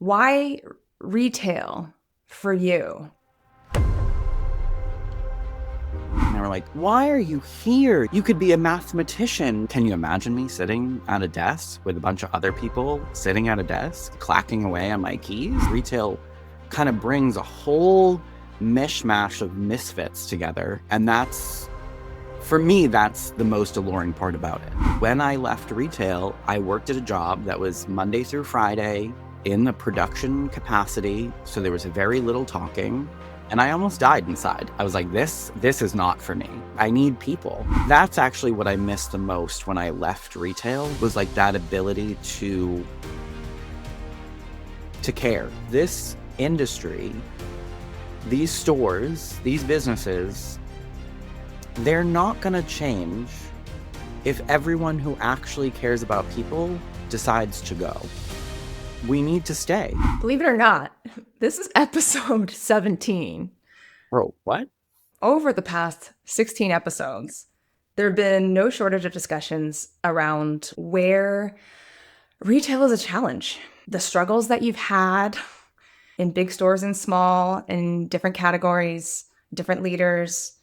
Why retail for you? And they were like, why are you here? You could be a mathematician. Can you imagine me sitting at a desk with a bunch of other people sitting at a desk, clacking away on my keys? Retail kind of brings a whole mishmash of misfits together. And for me, that's the most alluring part about it. When I left retail, I worked at a job that was Monday through Friday in the production capacity. So there was very little talking. And I almost died inside. I was like, this is not for me. I need people. That's actually what I missed the most when I left retail, was like that ability to care. This industry, these stores, these businesses, they're not gonna change if everyone who actually cares about people decides to go. We need to stay. Believe it or not, this is episode 17. Bro, what? Over the past 16 episodes, there have been no shortage of discussions around where retail is a challenge. The struggles that you've had in big stores and small, in different categories, different leaders.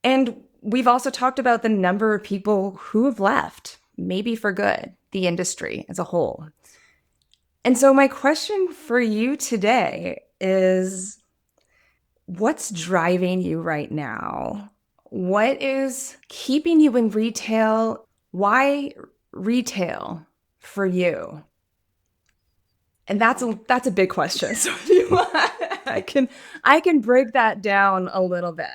And we've also talked about the number of people who have left, maybe for good, the industry as a whole. And so my question for you today is, what's driving you right now? What is keeping you in retail? Why retail for you? And that's a big question. So if you want, I can break that down a little bit.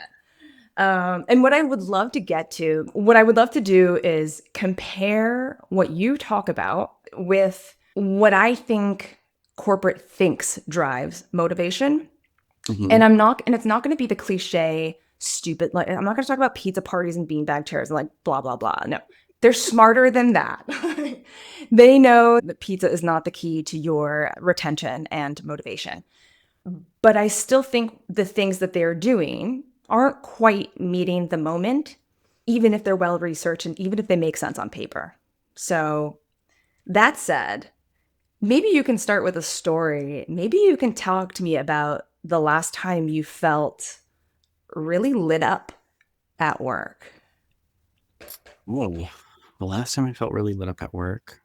And what I would love to do is compare what you talk about with what I think corporate thinks drives motivation. Mm-hmm. And it's not going to be the cliche, stupid, like, I'm not going to talk about pizza parties and beanbag chairs and like blah, blah, blah. No, they're smarter than that. They know that pizza is not the key to your retention and motivation. But I still think the things that they're doing aren't quite meeting the moment, even if they're well researched and even if they make sense on paper. So that said, maybe you can start with a story. Maybe you can talk to me about the last time you felt really lit up at work. Whoa. The last time I felt really lit up at work.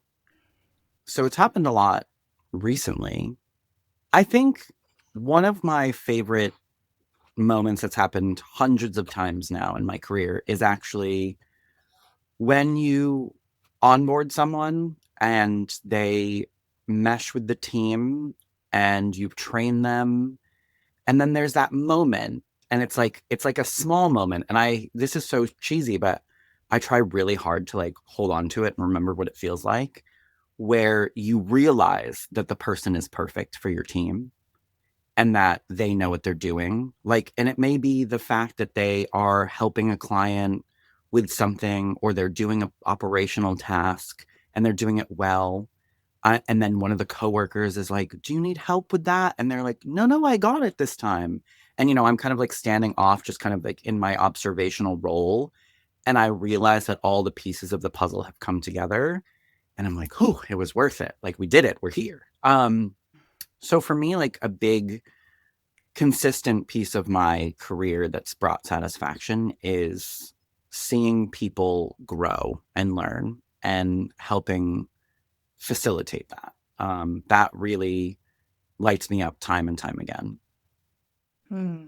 So it's happened a lot recently. I think one of my favorite moments that's happened hundreds of times now in my career is actually when you onboard someone and they mesh with the team and you've trained them. And then there's that moment, and it's like a small moment. And this is so cheesy, but I try really hard to like hold on to it and remember what it feels like, where you realize that the person is perfect for your team and that they know what they're doing. Like, and it may be the fact that they are helping a client with something, or they're doing an operational task and they're doing it well. And then one of the coworkers is like, do you need help with that? And they're like, no, I got it this time. And, I'm kind of like standing off, just kind of like in my observational role. And I realize that all the pieces of the puzzle have come together. And I'm like, oh, it was worth it. Like, we did it. We're here. So for me, like a big consistent piece of my career that's brought satisfaction is seeing people grow and learn and helping facilitate that. That really lights me up time and time again. Hmm.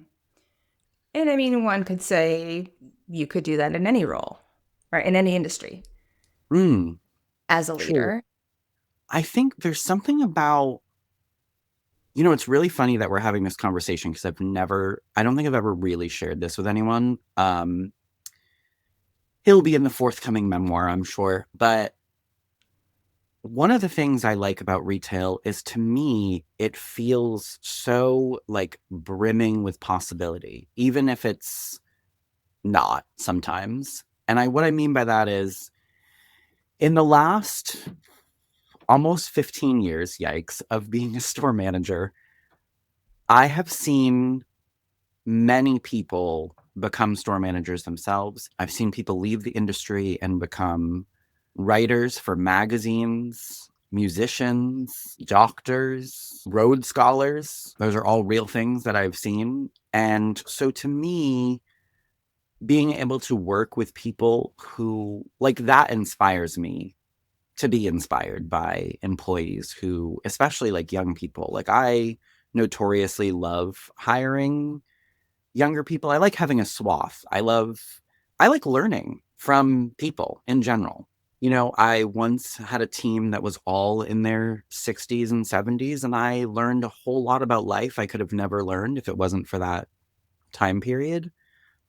And I mean, one could say you could do that in any role, right? In any industry Mm, as a true. leader. I think there's something about, it's really funny that we're having this conversation because I don't think I've ever really shared this with anyone. He'll be in the forthcoming memoir, I'm sure. But one of the things I like about retail is, to me, it feels so like brimming with possibility, even if it's not sometimes. And what I mean by that is, in the last almost 15 years, yikes, of being a store manager, I have seen many people become store managers themselves. I've seen people leave the industry and become writers for magazines. musicians, doctors, Rhodes scholars. Those are all real things that I've seen. And so to me, being able to work with people who like that inspires me to be inspired by employees who, especially like young people. Like I notoriously love hiring younger people. I like having a swath. I like learning from people in general. You know, I once had a team that was all in their 60s and 70s, and I learned a whole lot about life I could have never learned if it wasn't for that time period.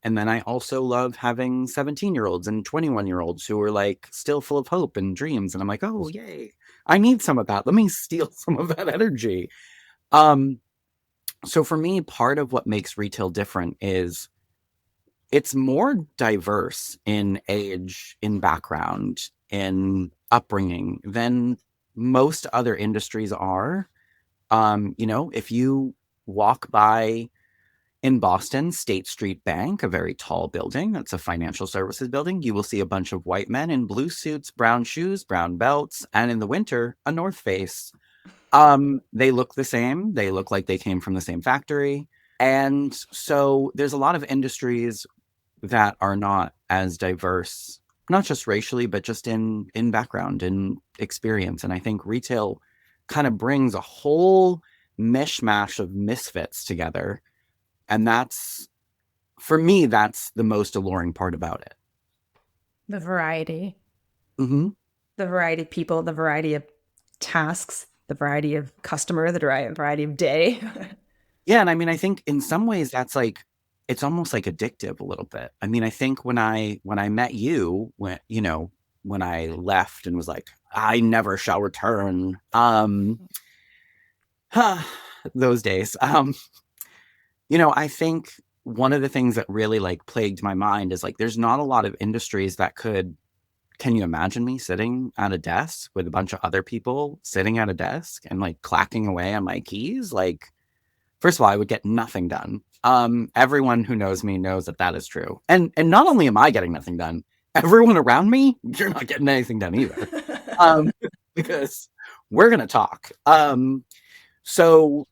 And then I also love having 17-year-olds and 21-year-olds who are like still full of hope and dreams. And I'm like, oh, yay, I need some of that. Let me steal some of that energy. Um, so for me, part of what makes retail different is it's more diverse in age, in background, in upbringing than most other industries are. You know, if you walk by in Boston, State Street Bank, a very tall building, that's a financial services building, you will see a bunch of white men in blue suits, brown shoes, brown belts, and in the winter, a North Face. They look the same. They look like they came from the same factory. And so there's a lot of industries that are not as diverse, not just racially, but just in background and experience. And I think retail kind of brings a whole mishmash of misfits together. And that's for me, that's the most alluring part about it. The variety, Hmm. the variety of people, the variety of tasks, the variety of customer, the variety of day. Yeah, and I mean, I think in some ways that's like it's almost like addictive a little bit. I mean, I think when I met you, when I left and was like, I never shall return. Those days. I think one of the things that really like plagued my mind is like there's not a lot of industries that could can you imagine me sitting at a desk with a bunch of other people sitting at a desk and like clacking away on my keys? Like, first of all, I would get nothing done. Everyone who knows me knows that that is true. And not only am I getting nothing done, everyone around me, you're not getting anything done either. Um, because we're gonna talk. So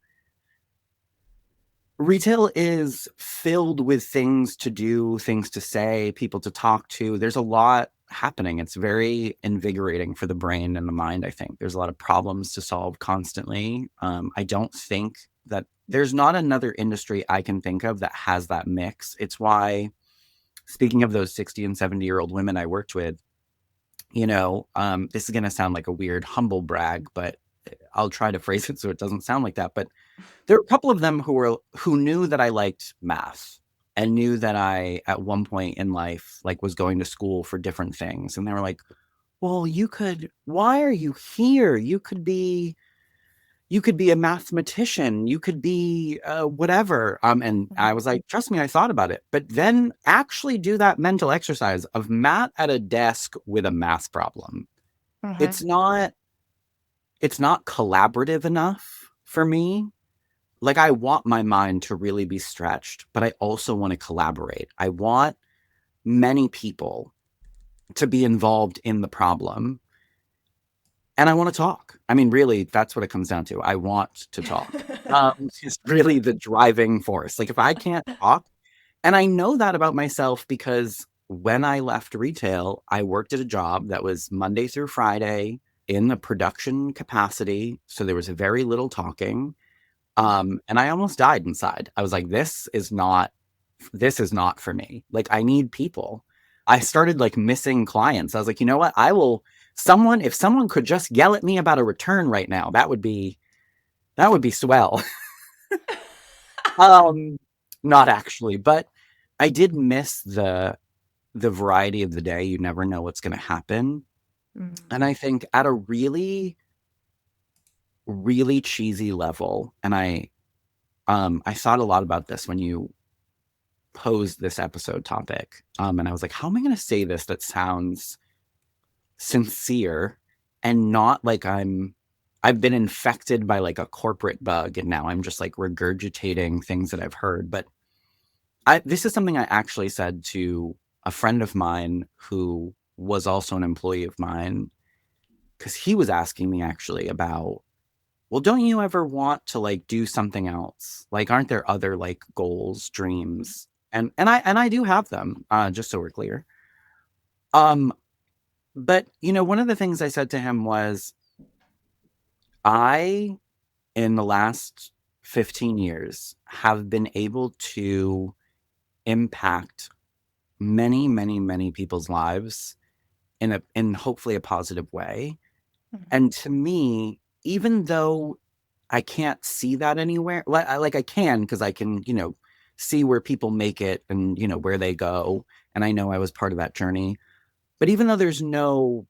retail is filled with things to do, things to say, people to talk to. There's a lot happening. It's very invigorating for the brain and the mind, I think. There's a lot of problems to solve constantly. I don't think that there's not another industry I can think of that has that mix. It's why, speaking of those 60 and 70-year-old women I worked with, this is going to sound like a weird humble brag, but I'll try to phrase it so it doesn't sound like that. But there were a couple of them who knew that I liked math and knew that I at one point in life like was going to school for different things, and they were like, well, why are you here? You could be a mathematician, you could be whatever. And I was like, trust me, I thought about it, but then actually do that mental exercise of Matt at a desk with a math problem. Uh-huh. It's not it's not collaborative enough for me. Like I want my mind to really be stretched, but I also want to collaborate. I want many people to be involved in the problem, and I want to talk. I mean, really, that's what it comes down to. I want to talk. It's really the driving force. Like if I can't talk, and I know that about myself because when I left retail, I worked at a job that was Monday through Friday in the production capacity, so there was very little talking. And I almost died inside. I was like, this is not for me. Like, I need people. I started like missing clients. I was like, you know what? If someone could just yell at me about a return right now, that would be swell. Um, Not actually, but I did miss the variety of the day. You never know what's going to happen. And I think at a really, really cheesy level, and I thought a lot about this when you posed this episode topic. And I was like, how am I going to say this that sounds sincere and not like I've been infected by like a corporate bug and now I'm just like regurgitating things that I've heard. But this is something I actually said to a friend of mine who was also an employee of mine. because he was asking me actually about, well, don't you ever want to like do something else? Like, aren't there other like goals, dreams? And I do have them, just so we're clear. Um, but one of the things I said to him was, I, in the last 15 years, have been able to impact many, many, many people's lives in hopefully a positive way. And to me, even though I can't see that anywhere, like I can, because I can, see where people make it and, where they go. And I know I was part of that journey. But even though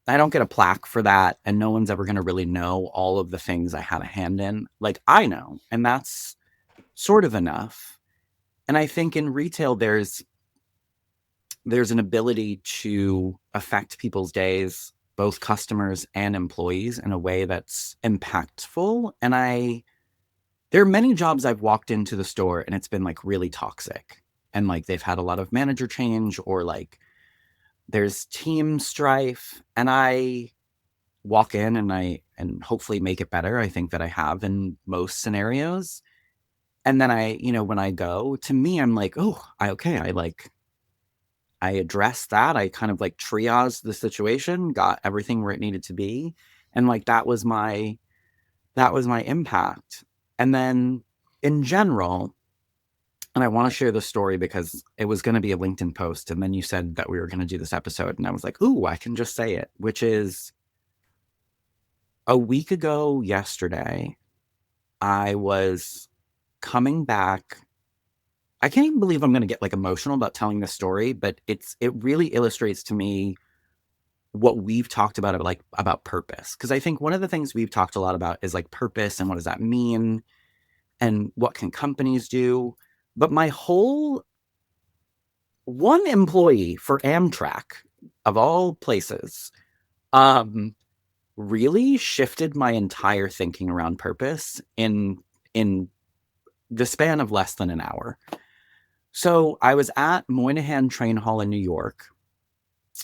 I don't get a plaque for that, and no one's ever going to really know all of the things I had a hand in, like I know. And that's sort of enough. And I think in retail, there's an ability to affect people's days, both customers and employees, in a way that's impactful. And there are many jobs I've walked into the store and it's been like really toxic. And like they've had a lot of manager change, or like there's team strife. And I walk in and hopefully make it better. I think that I have in most scenarios. And then when I go, to me, I'm like, oh, I addressed that. I kind of like triaged the situation, got everything where it needed to be. And like that was my impact. And then in general, and I want to share the story because it was going to be a LinkedIn post. And then you said that we were going to do this episode. And I was like, ooh, I can just say it, which is a week ago yesterday, I was coming back. I can't even believe I'm going to get like emotional about telling this story, but it really illustrates to me what we've talked about purpose. Because I think one of the things we've talked a lot about is like purpose and what does that mean and what can companies do. But my whole one employee for Amtrak, of all places, um, really shifted my entire thinking around purpose in the span of less than an hour. So I was at Moynihan Train Hall in New York.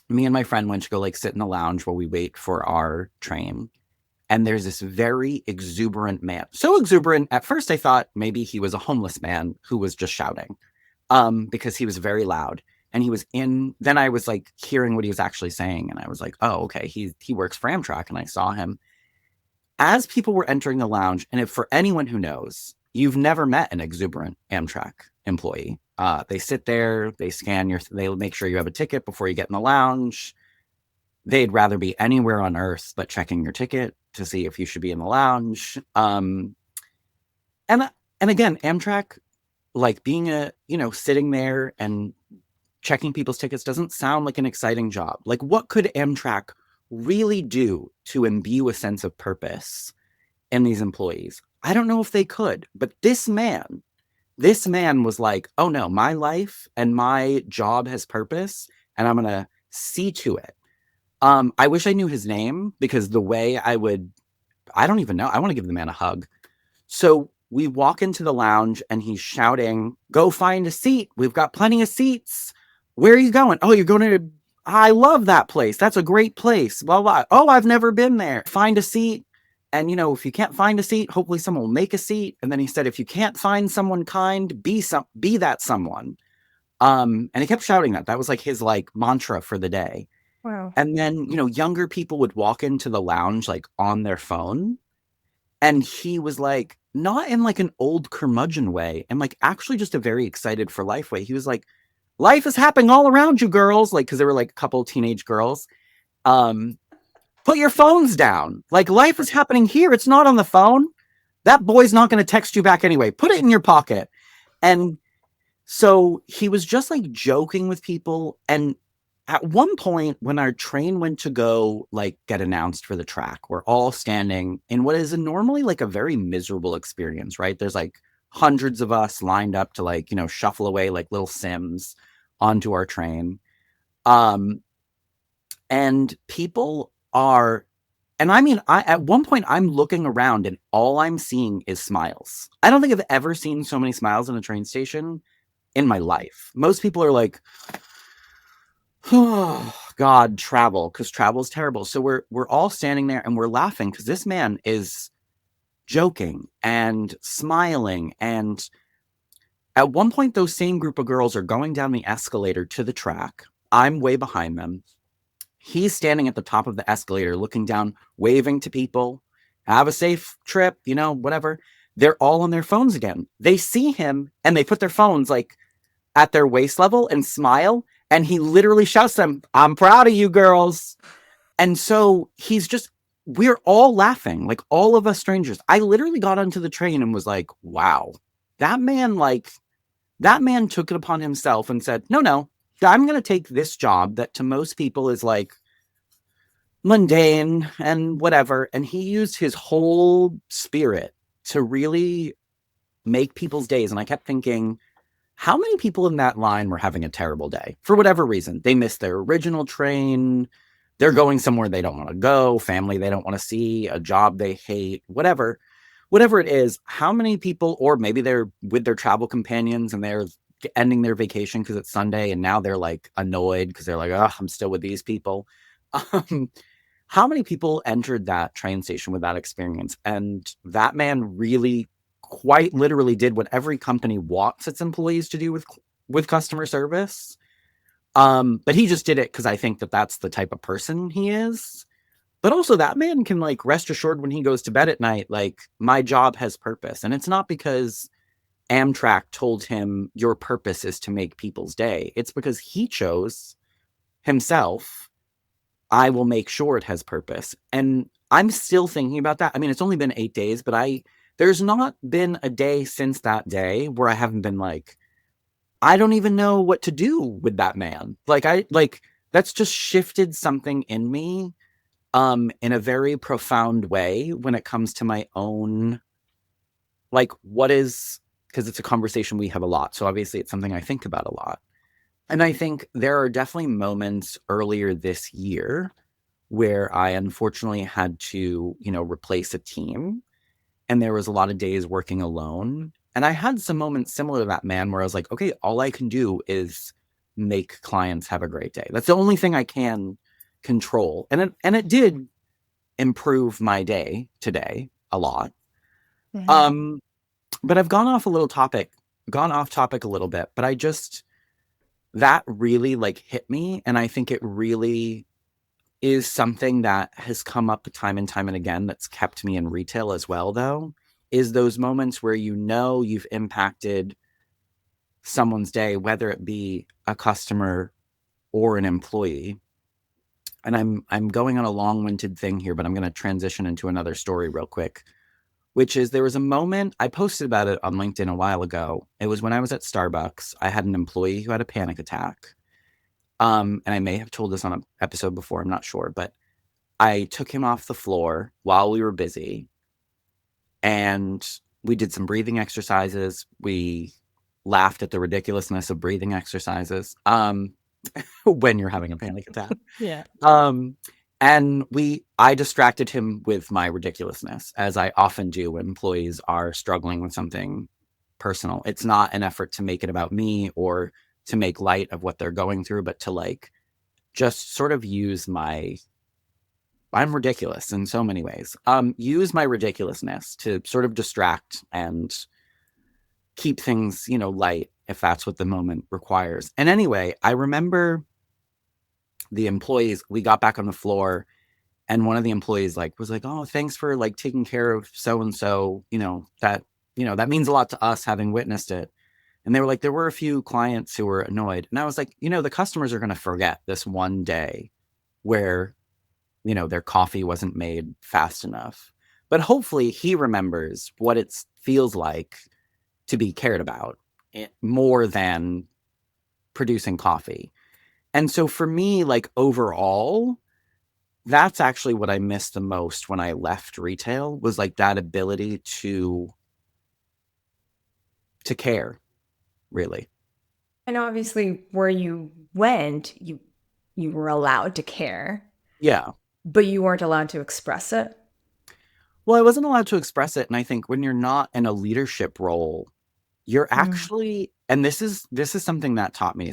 Me and my friend went to go like sit in the lounge while we wait for our train. And there's this very exuberant man. So exuberant, at first I thought maybe he was a homeless man who was just shouting, because he was very loud. And then I was like hearing what he was actually saying. And I was like, oh, okay, he works for Amtrak. And I saw him as people were entering the lounge. And if for anyone who knows, you've never met an exuberant Amtrak employee. They sit there, they they'll make sure you have a ticket before you get in the lounge. They'd rather be anywhere on earth but checking your ticket to see if you should be in the lounge. And again, Amtrak, like being sitting there and checking people's tickets doesn't sound like an exciting job. Like, what could Amtrak really do to imbue a sense of purpose in these employees? I don't know if they could, but this man was like, oh no, my life and my job has purpose, and I'm going to see to it. I wish I knew his name, because the way I don't even know. I want to give the man a hug. So we walk into the lounge and he's shouting, go find a seat. We've got plenty of seats. Where are you going? Oh, you're going to, I love that place. That's a great place. Blah, blah. Oh, I've never been there. Find a seat. And, if you can't find a seat, hopefully someone will make a seat. And then he said, if you can't find someone kind, be that someone. And he kept shouting that. That was like his like mantra for the day. Wow. And then, younger people would walk into the lounge like on their phone. And he was like, not in like an old curmudgeon way, and like actually just a very excited for life way. He was like, life is happening all around you girls. Like, cause there were like a couple of teenage girls. Put your phones down. Like, life is happening here. It's not on the phone. That boy's not going to text you back anyway. Put it in your pocket. And so he was just like joking with people. And at one point, when our train went to go like get announced for the track, we're all standing in what is normally like a very miserable experience, right? There's like hundreds of us lined up to like, shuffle away like little Sims onto our train. And people are, and I mean, at one point I'm looking around and all I'm seeing is smiles. I don't think I've ever seen so many smiles in a train station in my life. Most people are like, oh, God, travel, because travel's terrible. So we're all standing there and we're laughing because this man is joking and smiling. And at one point, those same group of girls are going down the escalator to the track. I'm way behind them. He's standing at the top of the escalator, looking down, waving to people. Have a safe trip, whatever. They're all on their phones again. They see him and they put their phones like at their waist level and smile. And he literally shouts to them, I'm proud of you girls. And so we're all laughing, like all of us strangers. I literally got onto the train and was like, wow, that man, that man took it upon himself and said, no, I'm going to take this job that to most people is like mundane and whatever. And he used his whole spirit to really make people's days. And I kept thinking, how many people in that line were having a terrible day for whatever reason? They missed their original train. They're going somewhere they don't want to go, family they don't want to see, a job they hate, whatever it is. How many people, or maybe they're with their travel companions and they're ending their vacation because it's Sunday and now they're like annoyed because they're like, oh, I'm still with these people. Um, how many people entered that train station with that experience? And that man really quite literally did what every company wants its employees to do with customer service. But he just did it because I think that that's the type of person he is. But also that man can like rest assured when he goes to bed at night, like my job has purpose. And it's not because Amtrak told him your purpose is to make people's day. It's because he chose himself. I will make sure it has purpose. And I'm still thinking about that. I mean, it's only been 8 days, but there's not been a day since that day where I haven't been like, I don't even know what to do with that man. That's just shifted something in me in a very profound way when it comes to my own, like, what is, because it's a conversation we have a lot. So obviously it's something I think about a lot. And I think there are definitely moments earlier this year where I unfortunately had to, replace a team. And there was a lot of days working alone. And I had some moments similar to that man where I was like, okay, all I can do is make clients have a great day. That's the only thing I can control. And it did improve my day today a lot. Mhm. Um, but I've gone off topic a little bit, but that really like hit me. And I think it really is something that has come up time and time and again that's kept me in retail as well, though, is those moments where you've impacted someone's day, whether it be a customer or an employee. And I'm going on a long-winded thing here, but I'm going to transition into another story real quick, which is there was a moment I posted about it on LinkedIn a while ago. It was when I was at Starbucks. I had an employee who had a panic attack. And I may have told this on an episode before, I'm not sure, but I took him off the floor while we were busy and we did some breathing exercises. We laughed at the ridiculousness of breathing exercises when you're having a panic attack. Yeah. Um, and I distracted him with my ridiculousness, as I often do when employees are struggling with something personal. It's not an effort to make it about me or to make light of what they're going through, but to like just sort of I'm ridiculous in so many ways. Use my ridiculousness to sort of distract and keep things, light if that's what the moment requires. And anyway, I remember the employees, we got back on the floor and one of the employees was like, oh, thanks for like taking care of so and so, that means a lot to us having witnessed it. And they were like, there were a few clients who were annoyed. And I was like, the customers are going to forget this one day where their coffee wasn't made fast enough. But hopefully he remembers what it feels like to be cared about more than producing coffee. And so for me, like overall, that's actually what I missed the most when I left retail was like that ability to care, really. And obviously, where you went, you were allowed to care, Yeah. but you weren't allowed to express it. Well, I wasn't allowed to express it. And I think when you're not in a leadership role, you're Mm. actually, and this is something that taught me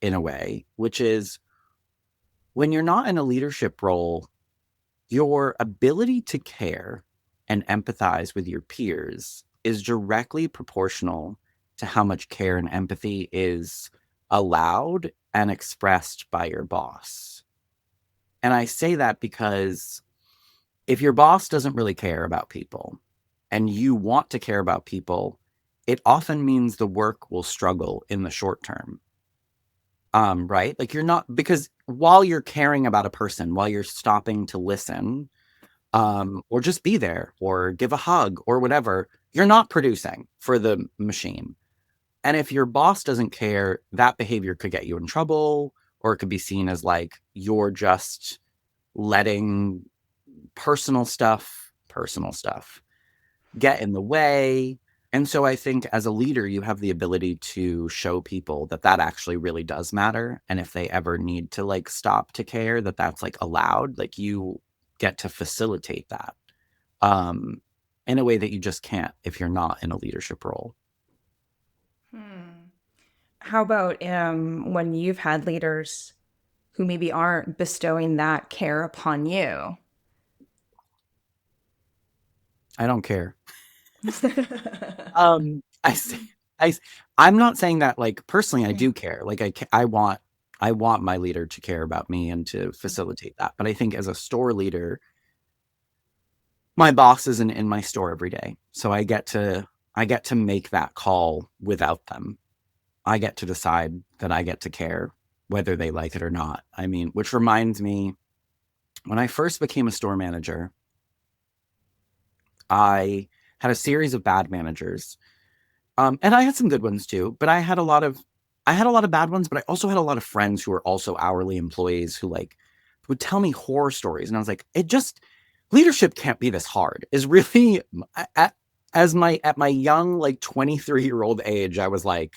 in a way, which is when you're not in a leadership role, your ability to care and empathize with your peers is directly proportional to how much care and empathy is allowed and expressed by your boss. And I say that because if your boss doesn't really care about people and you want to care about people, it often means the work will struggle in the short term. Right? Like you're not, because while you're caring about a person, while you're stopping to listen, or just be there or give a hug or whatever, you're not producing for the machine. And if your boss doesn't care, that behavior could get you in trouble, or it could be seen as like you're just letting personal stuff get in the way. And so I think as a leader, you have the ability to show people that that actually really does matter. And if they ever need to like stop to care, that that's like allowed, like you get to facilitate that um, in a way that you just can't if you're not in a leadership role. Hmm. How about when you've had leaders who maybe aren't bestowing that care upon you? I don't care. I say, I, I'm not saying that like personally, I do care. Like I want my leader to care about me and to facilitate that. But I think as a store leader, my boss isn't in my store every day. So I get to make that call without them. I get to decide that I get to care whether they like it or not. I mean, which reminds me, when I first became a store manager, I had a series of bad managers. And I had some good ones too, but I had a lot of bad ones, but I also had a lot of friends who were also hourly employees who like would tell me horror stories. And I was like, it just leadership can't be this hard. Is really at, as my at my young like 23-year-old age, I was like,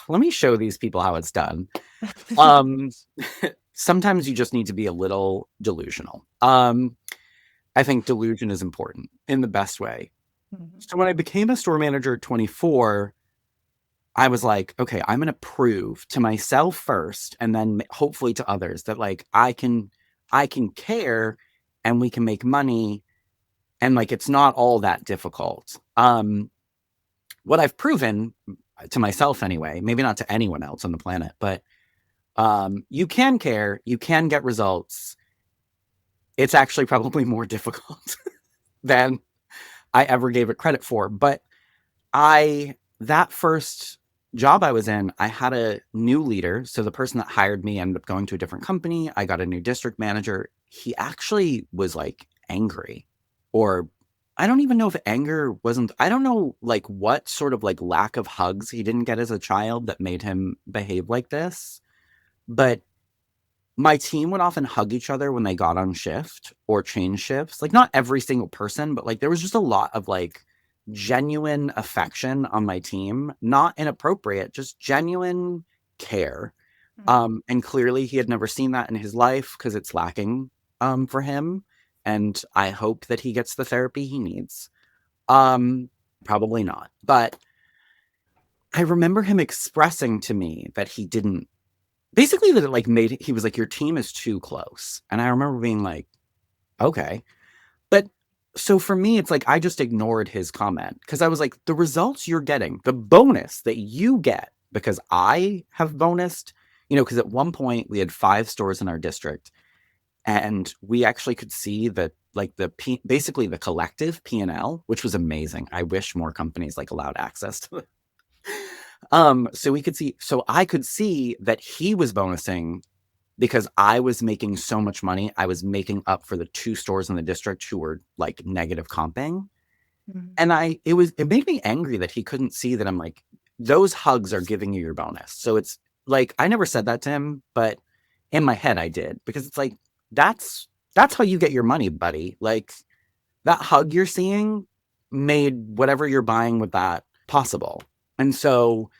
let me show these people how it's done. Um Sometimes you just need to be a little delusional. I think delusion is important in the best way. Mhm. So when I became a store manager at 24, I was like, okay, I'm going to prove to myself first and then hopefully to others that like I can care and we can make money and like it's not all that difficult. What I've proven to myself anyway, maybe not to anyone else on the planet, but you can care, you can get results. It's actually probably more difficult than I ever gave it credit for, but I that first job I was in, I had a new leader. So the person that hired me ended up going to a different company. I got a new district manager. He actually was like angry, or I don't even know if anger wasn't, I don't know like what sort of like lack of hugs he didn't get as a child that made him behave like this. But my team would often hug each other when they got on shift or change shifts. Like not every single person, but like there was just a lot of like genuine affection on my team, not inappropriate, just genuine care. And clearly he had never seen that in his life because it's lacking for him. And I hope that he gets the therapy he needs. Um, Probably not. But I remember him expressing to me that he didn't basically that it like made he was like, your team is too close. And I remember being like, okay. But so for me, it's like I just ignored his comment because I was like, the results you're getting, the bonus that you get because I have bonused, because at one point we had 5 stores in our district and we actually could see that like basically the collective P&L, which was amazing. I wish more companies like allowed access to it. So I could see that he was bonusing because I was making so much money. I was making up for the 2 stores in the district who were like negative comping. Mhm. And it made me angry that he couldn't see that I'm like, those hugs are giving you your bonus. So it's like, I never said that to him, but in my head I did because it's like, that's how you get your money, buddy. Like that hug you're seeing made whatever you're buying with that possible. And so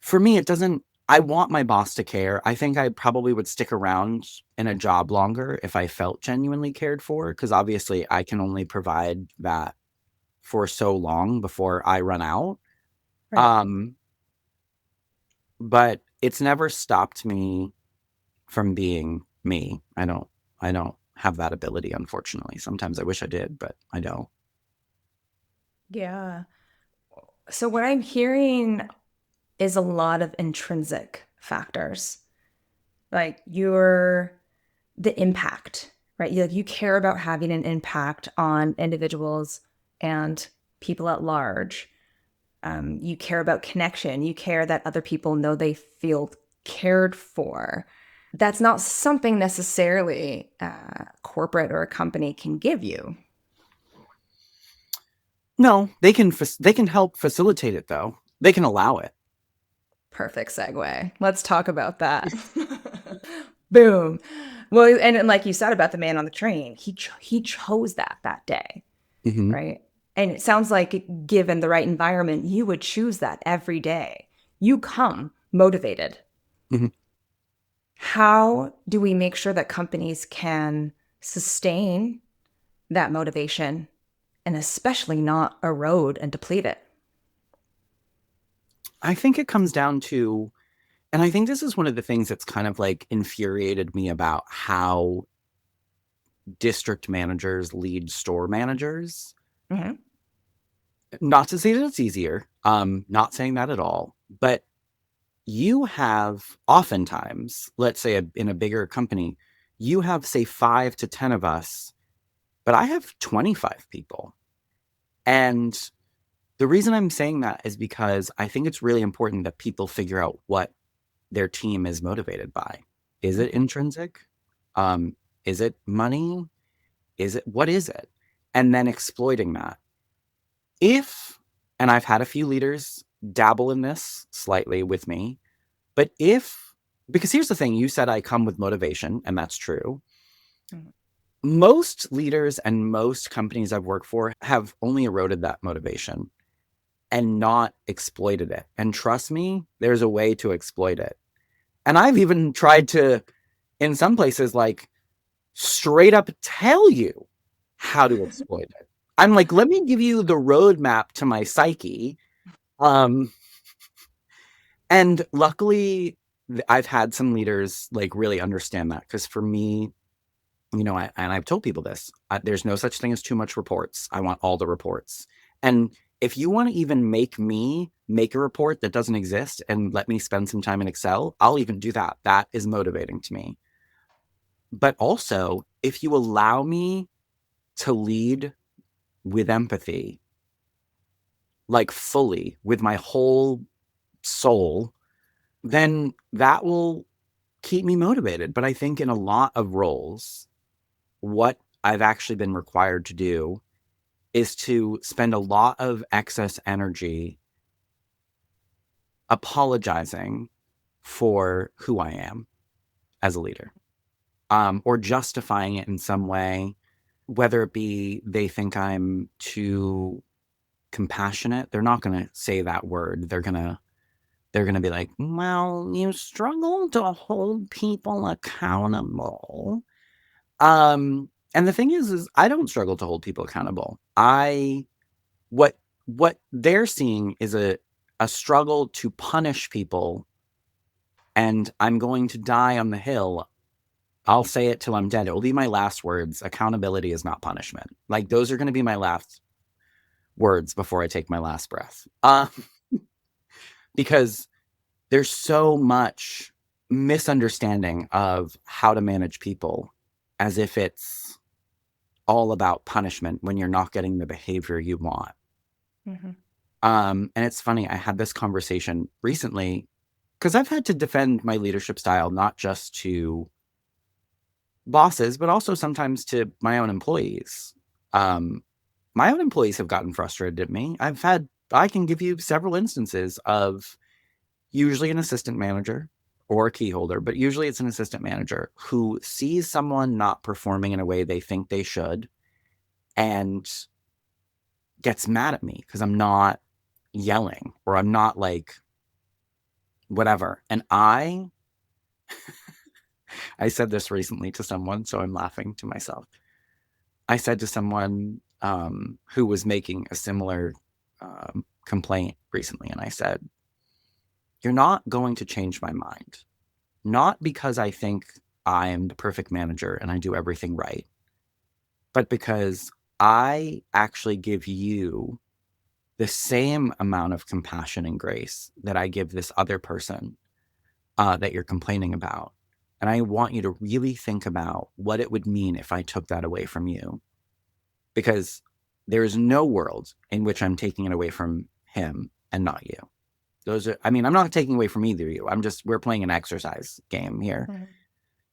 for me, it doesn't, I want my boss to care. I think I probably would stick around in a job longer if I felt genuinely cared for, because obviously I can only provide that for so long before I run out. Right. Um, but it's never stopped me from being me. I don't have that ability, unfortunately. Sometimes I wish I did, but I don't. Yeah. So what I'm hearing is a lot of intrinsic factors, like the impact, right? You care about having an impact on individuals and people at large. You care about connection. You care that other people know they feel cared for. That's not something necessarily corporate or a company can give you. No, they can help facilitate it though. They can allow it. Perfect segue. Let's talk about that. Boom. Well, and like you said about the man on the train, he chose that day, Hmm. right? And it sounds like given the right environment, you would choose that every day. You come motivated. Hmm. How do we make sure that companies can sustain that motivation and especially not erode and deplete it? I think it comes down to, and I think this is one of the things that's kind of like infuriated me about how district managers lead store managers. Hmm. Not to say that it's easier, not saying that at all, but you have oftentimes, let's say in a bigger company, you have, say, 5 to 10 of us, but I have 25 people. And the reason I'm saying that is because I think it's really important that people figure out what their team is motivated by. Is it intrinsic? Um, is it money? What is it? And then exploiting that. If, and I've had a few leaders dabble in this slightly with me, but because here's the thing, you said I come with motivation, and that's true. Mhm. Most leaders and most companies I've worked for have only eroded that motivation and not exploited it. And trust me, there's a way to exploit it. And I've even tried to, in some places, like straight up tell you how to exploit it. I'm like, let me give you the roadmap to my psyche. Um, and luckily, I've had some leaders like really understand that, because for me, and I've told people this, there's no such thing as too much reports. I want all the reports. And if you want to even make me make a report that doesn't exist and let me spend some time in Excel, I'll even do that. That is motivating to me. But also, if you allow me to lead with empathy, like fully with my whole soul, then that will keep me motivated. But I think in a lot of roles, what I've actually been required to do is to spend a lot of excess energy apologizing for who I am as a leader, or justifying it in some way, whether it be they think I'm too compassionate. They're not going to say that word. They're going to be like, well, you struggle to hold people accountable. And the thing is I don't struggle to hold people accountable. What what they're seeing is a struggle to punish people, and I'm going to die on the hill. I'll say it till I'm dead. It will be my last words. Accountability is not punishment. Like, those are going to be my last words before I take my last breath. Because there's so much misunderstanding of how to manage people, as if it's all about punishment when you're not getting the behavior you want. Mhm. And it's funny, I had this conversation recently because I've had to defend my leadership style, not just to bosses, but also sometimes to my own employees. Um, my own employees have gotten frustrated at me. I can give you several instances of usually an assistant manager or a key holder, but usually it's an assistant manager who sees someone not performing in a way they think they should and gets mad at me because I'm not yelling, or I'm not like whatever. And I said this recently to someone, so I'm laughing to myself. I said to someone who was making a similar complaint recently, and I said, "You're not going to change my mind. Not because I think I am the perfect manager and I do everything right, but because I actually give you the same amount of compassion and grace that I give this other person that you're complaining about. And I want you to really think about what it would mean if I took that away from you, because there is no world in which I'm taking it away from him and not you. I'm not taking away from either of you. We're playing an exercise game here. Mhm.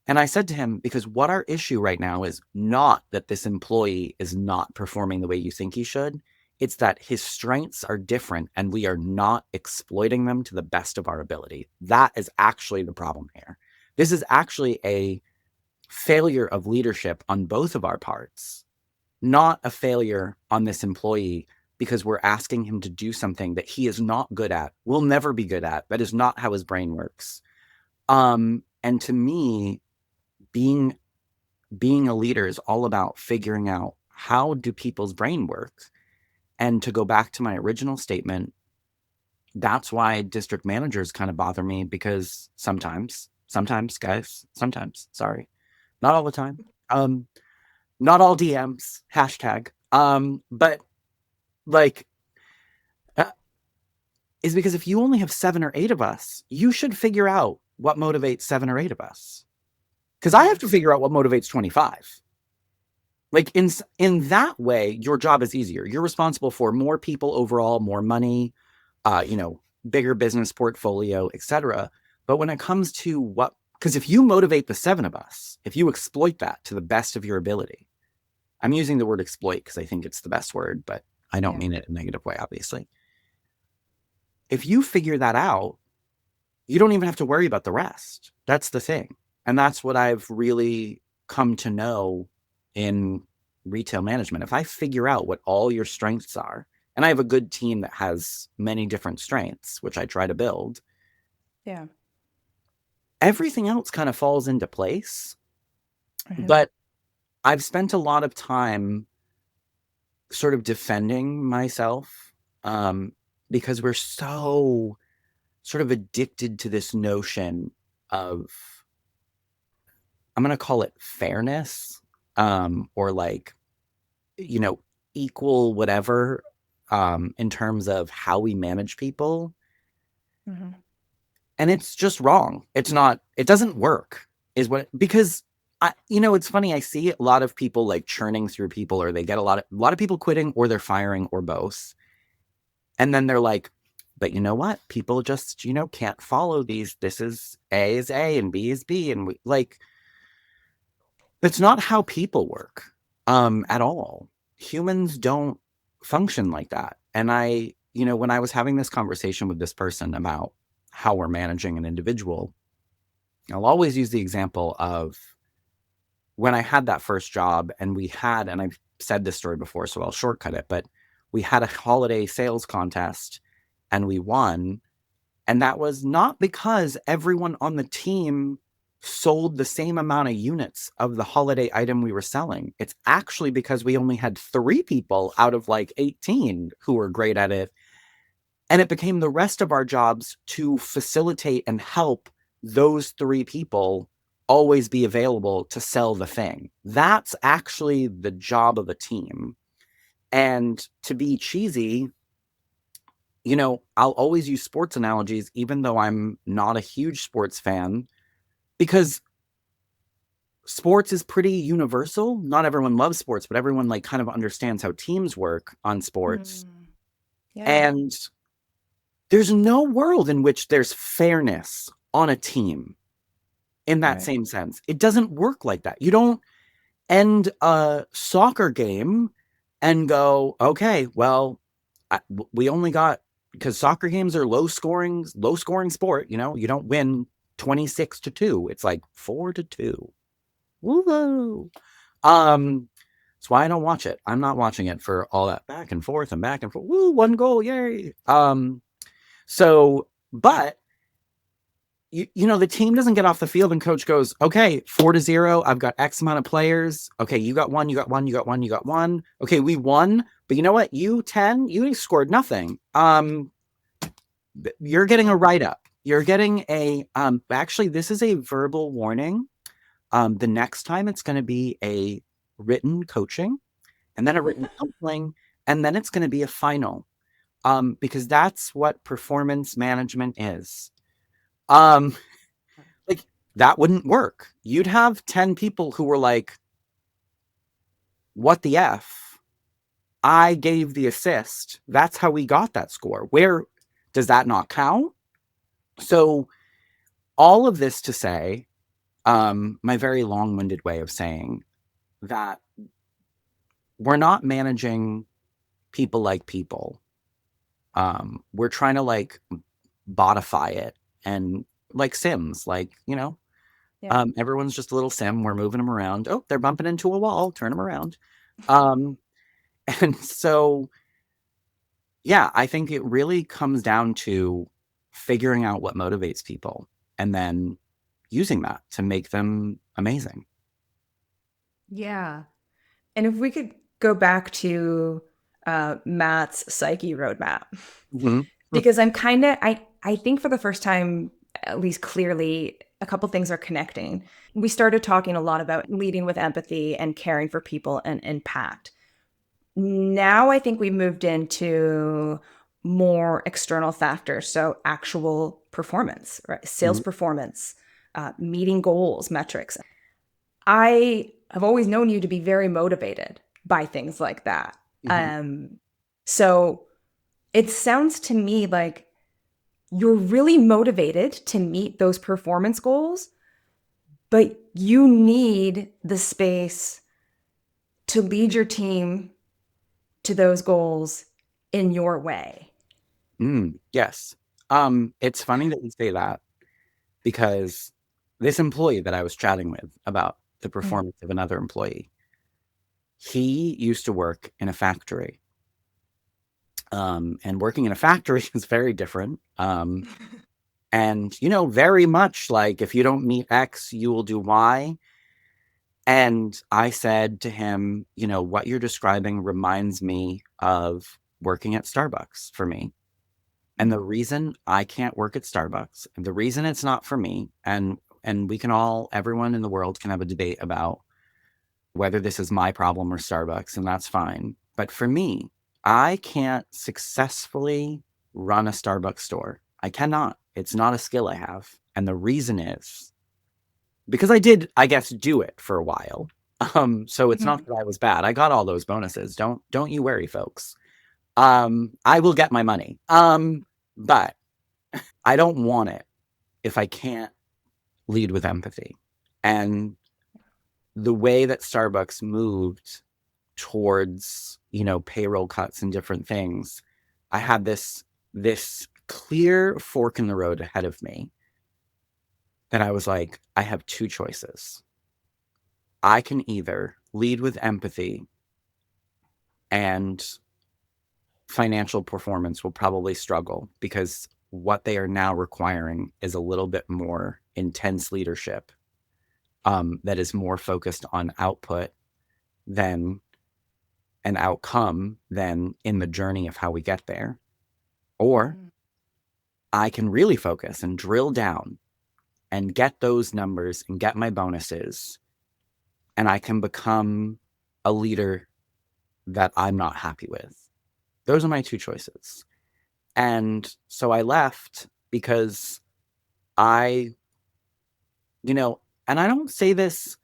And I said to him, because what our issue right now is not that this employee is not performing the way you think he should. It's that his strengths are different and we are not exploiting them to the best of our ability. That is actually the problem here. This is actually a failure of leadership on both of our parts, not a failure on this employee because we're asking him to do something that he is not good at, will never be good at. That is not how his brain works. And to me, being a leader is all about figuring out how do people's brain work. And to go back to my original statement, that's why district managers kind of bother me, because sometimes guys, sorry, not all the time, not all DMs, hashtag, but like, uh, is because if you only have 7 or 8 of us, you should figure out what motivates 7 or 8 of us. Because I have to figure out what motivates 25. Like in that way, your job is easier. You're responsible for more people overall, more money, bigger business portfolio, etc. But when it comes to because if you motivate the 7 of us, if you exploit that to the best of your ability, I'm using the word exploit because I think it's the best word, but I don't mean it in a negative way, obviously. If you figure that out, you don't even have to worry about the rest. That's the thing. And that's what I've really come to know in retail management. If I figure out what all your strengths are, and I have a good team that has many different strengths, which I try to build. Yeah. Everything else kind of falls into place. Mm-hmm. But I've spent a lot of time sort of defending myself because we're so sort of addicted to this notion of, I'm going to call it fairness, or like, equal whatever, in terms of how we manage people. Mm-hmm. And it's just wrong. It doesn't work because it's funny. I see a lot of people like churning through people, or they get a lot of people quitting, or they're firing, or both. And then they're like, but you know what? People just, can't follow these. This is A is A and B is B. And that's not how people work, at all. Humans don't function like that. And when I was having this conversation with this person about how we're managing an individual, I'll always use the example of when I had that first job, and I've said this story before, so I'll shortcut it, but we had a holiday sales contest and we won. And that was not because everyone on the team sold the same amount of units of the holiday item we were selling. It's actually because we only had 3 people out of like 18 who were great at it. And it became the rest of our jobs to facilitate and help those 3 people always be available to sell the thing. That's actually the job of a team. And to be cheesy, I'll always use sports analogies, even though I'm not a huge sports fan, because sports is pretty universal. Not everyone loves sports, but everyone like kind of understands how teams work on sports. Yeah. And there's no world in which there's fairness on a team in that same sense. It doesn't work like that. You don't end a soccer game and go, okay, well, we only got, because soccer games are low scoring sport. You don't win 26-2. It's like 4-2. Woo! That's why I don't watch it. I'm not watching it for all that back and forth. Woo, 1 goal, yay! But the team doesn't get off the field and coach goes, okay, 4-0. I've got X amount of players. Okay, you got 1, you got 1, you got 1, you got 1. Okay, we won. But you know what? You 10, you scored nothing. You're getting a write-up. You're getting actually, this is a verbal warning. The next time it's going to be a written coaching, and then a written counseling, and then it's going to be a final. Because that's what performance management is. Um, like that wouldn't work. You'd have 10 people who were like, what the F? I gave the assist. That's how we got that score. Where does that not count? So all of this to say, my very long-winded way of saying that we're not managing people like people. We're trying to like botify it and like Sims, like, Yeah. everyone's just a little sim. We're moving them around. Oh, they're bumping into a wall. Turn them around. Um, and so, yeah, I think it really comes down to figuring out what motivates people and then using that to make them amazing. Yeah. And if we could go back to Matt's psyche roadmap, Mhm. because I think for the first time, at least clearly, a couple things are connecting. We started talking a lot about leading with empathy and caring for people and impact. Now I think we moved into more external factors, so actual performance, right? Sales Mhm. performance, meeting goals, metrics. I have always known you to be very motivated by things like that. Mhm. Um, so it sounds to me like you're really motivated to meet those performance goals, but you need the space to lead your team to those goals in your way. Yes. It's funny that you say that because this employee that I was chatting with about the Mm. performance of another employee, he used to work in a factory. And working in a factory is very different. And, very much like if you don't meet X, you will do Y. And I said to him, what you're describing reminds me of working at Starbucks for me. And the Mm. reason I can't work at Starbucks, and the reason it's not for me, and we can everyone in the world can have a debate about whether this is my problem or Starbucks, and that's fine. But for me, I can't successfully run a Starbucks store. I cannot. It's not a skill I have. And the reason is because I did, I guess, do it for a while. So it's not Mhm. that I was bad. I got all those bonuses. Don't you worry, folks. I will get my money. But I don't want it if I can't lead with empathy. And the way that Starbucks moved towards, payroll cuts and different things, I had this clear fork in the road ahead of me that I was like, I have two choices. I can either lead with empathy and financial performance will probably struggle because what they are now requiring is a little bit more intense leadership, that is more focused on output than an outcome than in the journey of how we get there. Or Mm. I can really focus and drill down and get those numbers and get my bonuses, and I can become a leader that I'm not happy with. Those are my two choices. And so I left because I, you know, and I don't say this,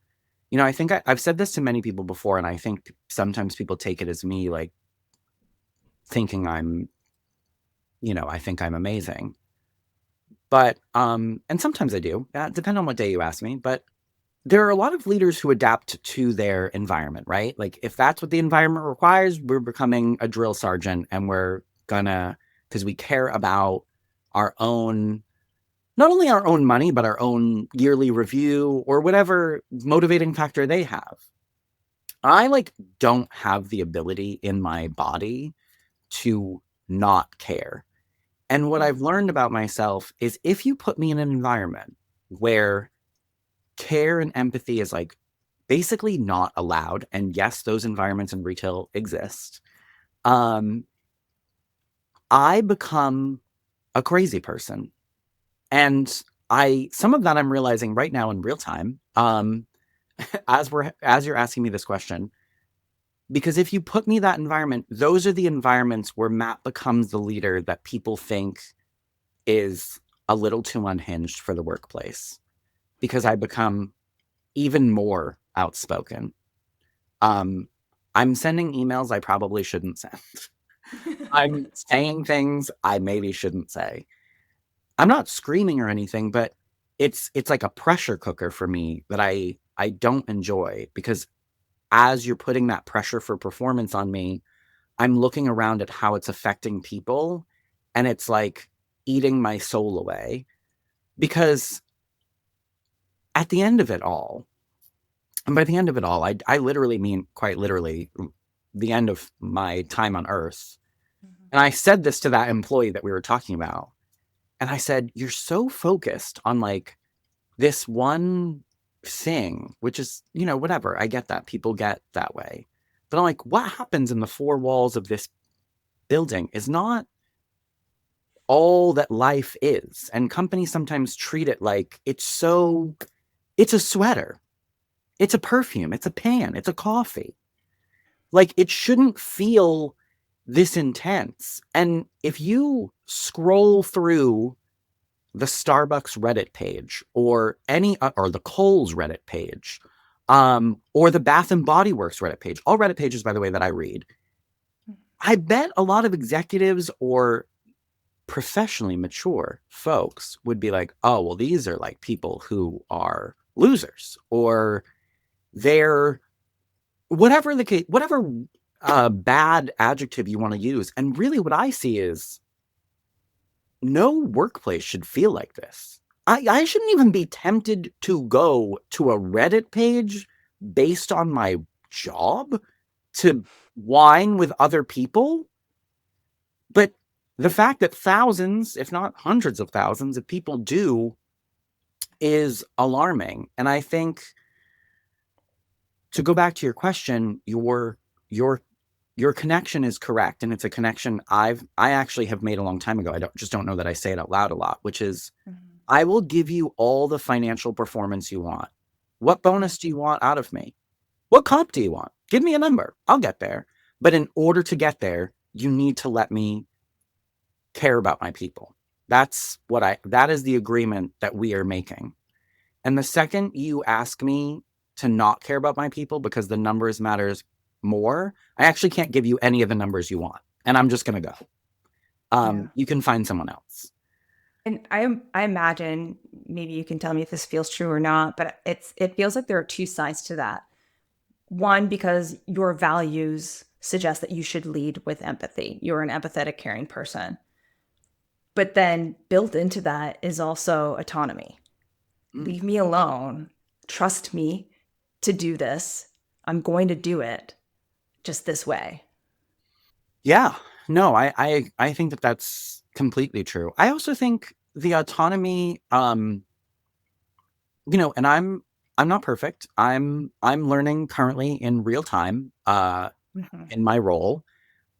I think I've said this to many people before, and I think sometimes people take it as me like thinking I think I'm amazing. But, and sometimes I do, depending on what day you ask me. But there are a lot of leaders who adapt to their environment, right? Like if that's what the environment requires, we're becoming a drill sergeant and we're gonna, because we care about our own, not only our own money, but our own yearly review or whatever motivating factor they have. I like don't have the ability in my body to not care. And what Mm. I've learned about myself is if you put me in an environment where care and empathy is like basically not allowed, and yes, those environments in retail exist, um, I become a crazy person. And some of that I'm realizing right now in real time. as you're asking me this question, because if you put me that environment, those are the environments where Matt becomes the leader that people think is a little too unhinged for the workplace, because I become even more outspoken. Um, I'm sending emails I probably shouldn't send. I'm saying things I maybe shouldn't say. I'm not screaming or anything, but it's like a pressure cooker for me that I don't enjoy, because as you're putting that pressure for performance on me, I'm looking around at how it's affecting people, and it's like eating my soul away. Because at the end of it all, and by the end of it all, I literally mean quite literally the end of my time on Earth. And I said this to that employee that we were talking about. And I said, you're so focused on like this one thing, which is, whatever. I get that. People get that way. But I'm like, what happens in the four walls of this building is not all that life is. And companies sometimes treat it like it's a sweater, it's a perfume, it's a pan, it's a coffee. Like, it shouldn't feel this intense. And if you scroll through the Starbucks Reddit page, or or the Kohl's Reddit page, or the Bath and Body Works Reddit page, all Reddit pages, by the way, that I read, I bet a lot of executives or professionally mature folks would be like, oh, well, these are like people who are losers, or they're whatever the case, whatever bad adjective you want to use. And really what I see is no workplace should feel like this. I shouldn't even be tempted to go to a Reddit page based on my job to whine with other people. But the fact that thousands, if not hundreds of thousands of people do, is alarming. And I think, to go back to your question, your connection is correct, and it's a connection I actually have made a long time ago. I don't know that I say it out loud a lot, which is, I will give you all the financial performance you want. What bonus do you want out of me? What comp do you want? Give me a number. I'll get there. But in order to get there, you need to let me care about my people. That is the agreement that we are making. And the second you ask me to not care about my people because the numbers matters more, I actually can't give you any of the numbers you want. And I'm just going to go. You can find someone else. And I imagine, maybe you can tell me if this feels true or not, but it feels like there are two sides to that. One, because your values suggest that you should lead with empathy. You're an empathetic, caring person. But then built into that is also autonomy. Leave me alone. Trust me to do this. I'm going to do it just this way. Yeah. No, I think that that's completely true. I also think the autonomy, and I'm not perfect. I'm learning currently in real time, Mm-hmm. in my role,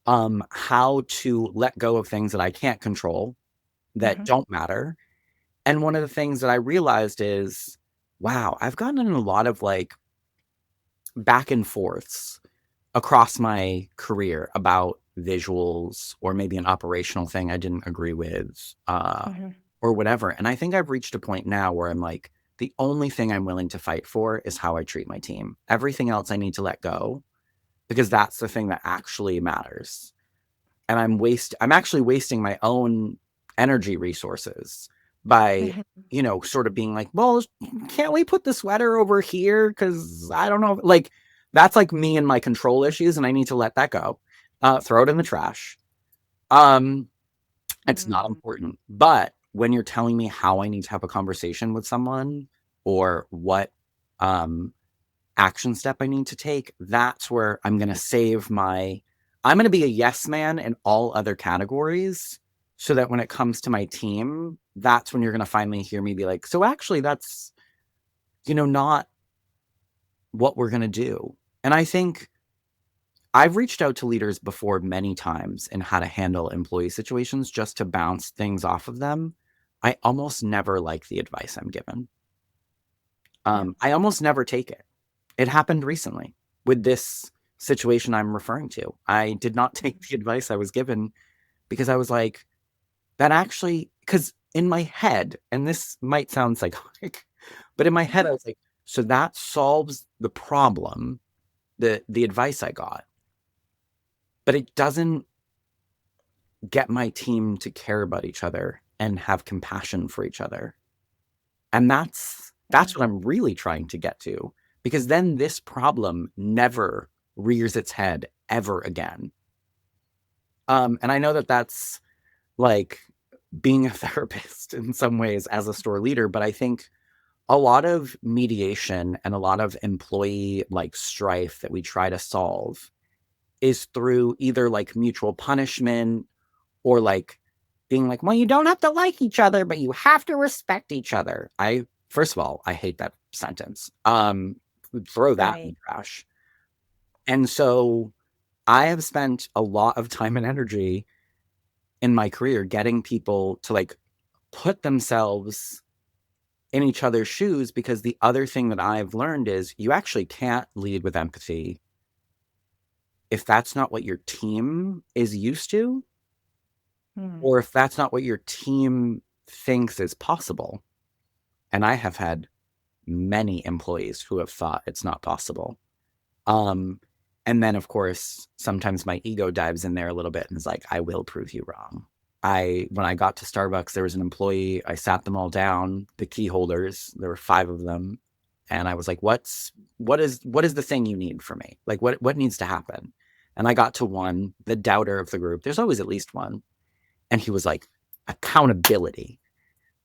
how to let go of things that I can't control, that Mm-hmm. don't matter. And one of the things that I realized is, wow, I've gotten in a lot of like back and forths across my career about visuals, or maybe an operational thing I didn't agree with, Mm-hmm. or whatever. And I think I've reached a point now where I'm like, the only thing I'm willing to fight for is how I treat my team. Everything else I need to let go, because that's the thing that actually matters. And I'm actually wasting my own energy resources by, Mm-hmm. sort of being like, well, can't we put the sweater over here? Because I don't know, like, that's like me and my control issues, and I need to let that go. Throw it in the trash. Um, it's not Mm-hmm. important. But when you're telling me how I need to have a conversation with someone, or what um action step I need to take, that's where I'm going to be a yes man in all other categories, so that when it comes to my team, that's when you're going to finally hear me be like, so actually that's, not what we're going to do. And I think I've reached out to leaders before many times in how to handle employee situations, just to bounce things off of them. I almost never like the advice I'm given. Yeah. I almost never take it. It happened recently with this situation I'm referring to. I did not take the advice I was given because I was like, that actually, because in my head, and this might sound psychotic, but in my head, I was like, so that solves the problem, the advice I got, but it doesn't get my team to care about each other and have compassion for each other. And that's Yeah. what I'm really trying to get to, because then this problem never rears its head ever again. And I know that that's like being a therapist in some ways as a store leader, but I think a lot of mediation and a lot of employee like strife that we try to solve is through either like mutual punishment or like being like, well, you don't have to like each other, but you have to respect each other. First of all, I hate that sentence. Throw that in Right. the trash. And so I have spent a lot of time and energy in my career getting people to like put themselves in each other's shoes, because the other thing that I've learned is you actually can't lead with empathy if that's not what your team is used to, Hmm. or if that's not what your team thinks is possible. And I have had many employees who have thought it's not possible. Um, and then of course, sometimes my ego dives in there a little bit and is like, I will prove you wrong. When I got to Starbucks, there was an employee, I sat them all down, the key holders, there were 5 of them. And I was like, what is the thing you need from me? Like what needs to happen? And I got to one, the doubter of the group. There's always at least one. And he was like, accountability.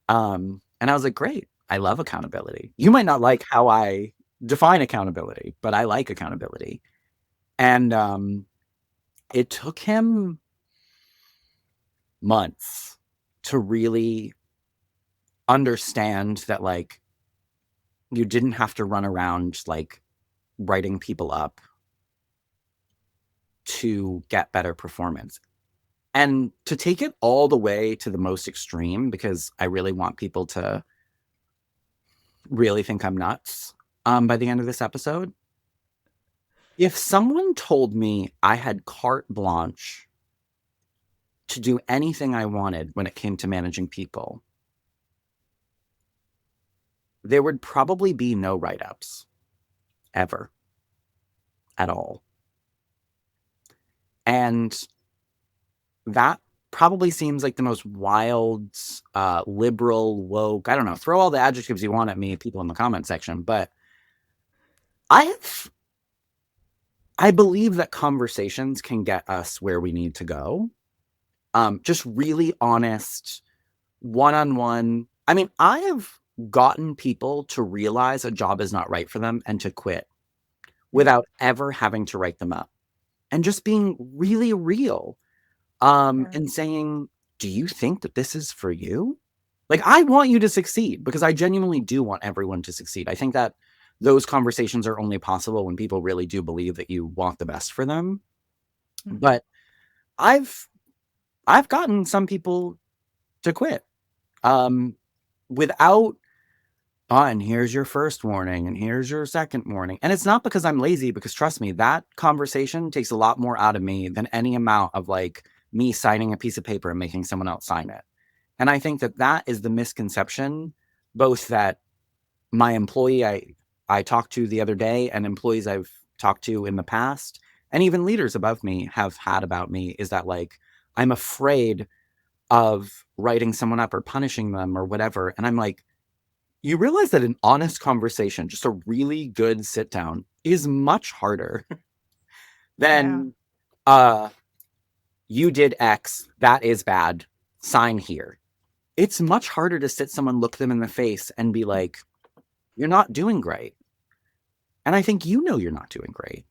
And I was like, great. I love accountability. You might not like how I define accountability, but I like accountability. And it took him months to really understand that, like, you didn't have to run around like writing people up to get better performance. And to take it all the way to the most extreme, because I really want people to really think I'm nuts by the end of this episode. If someone told me I had carte blanche to do anything I wanted when it came to managing people, there would probably be no write ups ever at all. And that probably seems like the most wild, liberal, woke, I don't know, throw all the adjectives you want at me, people in the comment section. But I I believe that conversations can get us where we need to go. Just really honest, one on one. I mean, I have gotten people to realize a job is not right for them and to quit Yeah. without ever having to write them up, and just being really real, Sure. and saying, do you think that this is for you? Like, I want you to succeed because I genuinely do want everyone to succeed. I think that those conversations are only possible when people really do believe that you want the best for them. Mhm. But I've I've gotten some people to quit, um, without, oh, and here's your first warning, and here's your second warning. And it's not because I'm lazy, because trust me, that conversation takes a lot more out of me than any amount of like me signing a piece of paper and making someone else sign it. And I think that that is the misconception, both that my employee I talked to the other day and employees I've talked to in the past, and even leaders above me have had about me, is that like I'm afraid of writing someone up or punishing them or whatever. And I'm like, you realize that an honest conversation, just a really good sit down, is much harder Yeah. than you did X, that is bad, sign here. It's much harder to sit someone, look them in the face and be like, you're not doing great. And I think you know you're not doing great.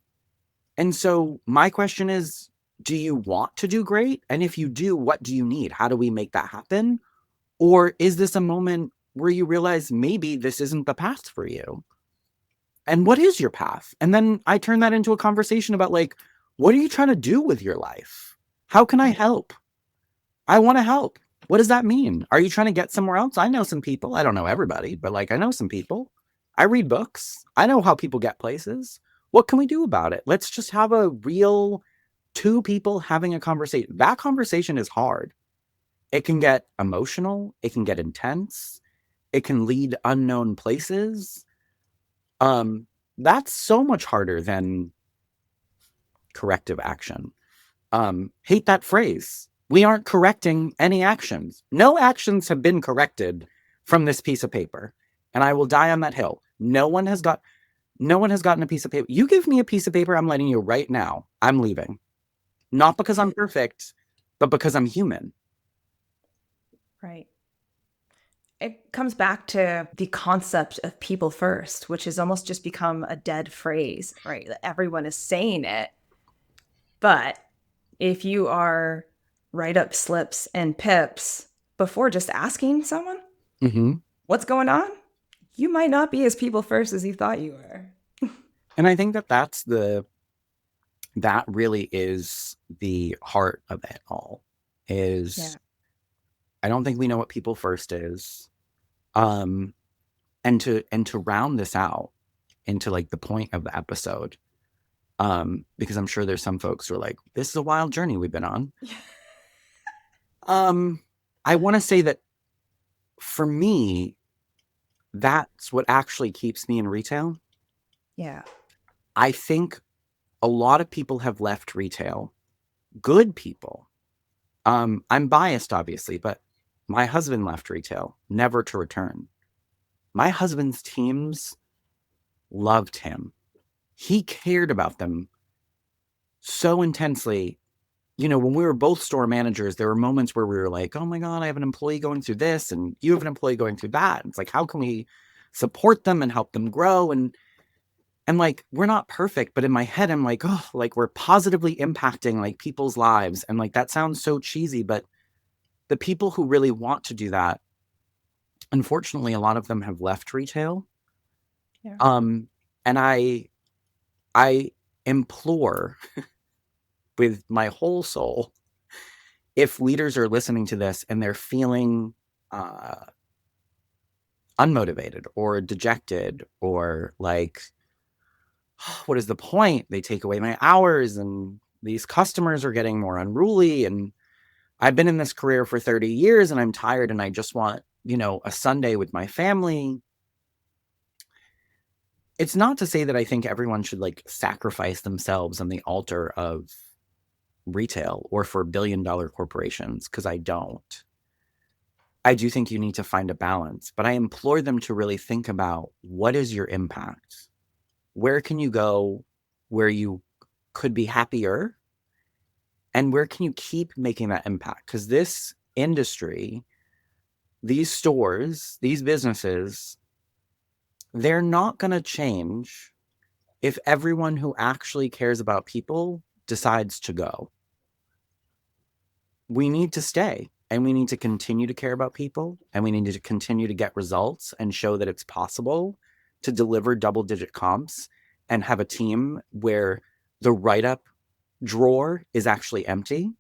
And so my question is, do you want to do great? And if you do, what do you need? How do we make that happen? Or is this a moment where you realize maybe this isn't the path for you? And what is your path? And then I turn that into a conversation about like, what are you trying to do with your life? How can I help? I want to help. What does that mean? Are you trying to get somewhere else? I know some people. I don't know everybody, but like I know some people. I read books. I know how people get places. What can we do about it? Let's just have a real two people having a conversation. That conversation is hard. It can get emotional. It can get intense. It can lead unknown places. That's so much harder than corrective action. Hate that phrase. We aren't correcting any actions. No actions have been corrected from this piece of paper. And I will die on that hill. No one has gotten a piece of paper. You give me a piece of paper, I'm letting you right now. I'm leaving. Not because I'm perfect, but because I'm human. Right. It comes back to the concept of people first, which has almost just become a dead phrase, right? Everyone is saying it. But if you are write up slips and pips before just asking someone Mm-hmm. what's going on, you might not be as people first as you thought you were. And I think that really is the heart of it all. Yeah. Is I don't think we know what people first is. Um, and to round this out into like the point of the episode, because I'm sure there's some folks who are like, this is a wild journey we've been on. I want to say that for me, that's what actually keeps me in retail. Yeah. I think a lot of people have left retail, good people. I'm biased, obviously, but my husband left retail, never to return. My husband's teams loved him. He cared about them so intensely. You know, when we were both store managers, there were moments where we were like, oh my God, I have an employee going through this and you have an employee going through that. It's like, how can we support them and help them grow? And like, we're not perfect, but in my head, I'm like, oh, like we're positively impacting like people's lives. And like, that sounds so cheesy, but the people who really want to do that, unfortunately, a lot of them have left retail. Yeah. Um, and I implore with my whole soul, if leaders are listening to this and they're feeling uh, unmotivated or dejected or like, what is the point? They take away my hours and these customers are getting more unruly. And I've been in this career for 30 years and I'm tired and I just want, a Sunday with my family. It's not to say that I think everyone should like sacrifice themselves on the altar of retail or for billion-dollar corporations, because I don't. I do think you need to find a balance, but I implore them to really think about what is your impact? Where can you go where you could be happier? And where can you keep making that impact? Because this industry, these stores, these businesses, they're not going to change if everyone who actually cares about people decides to go. We need to stay and we need to continue to care about people and we need to continue to get results and show that it's possible to deliver double-digit comps and have a team where the write-up drawer is actually empty.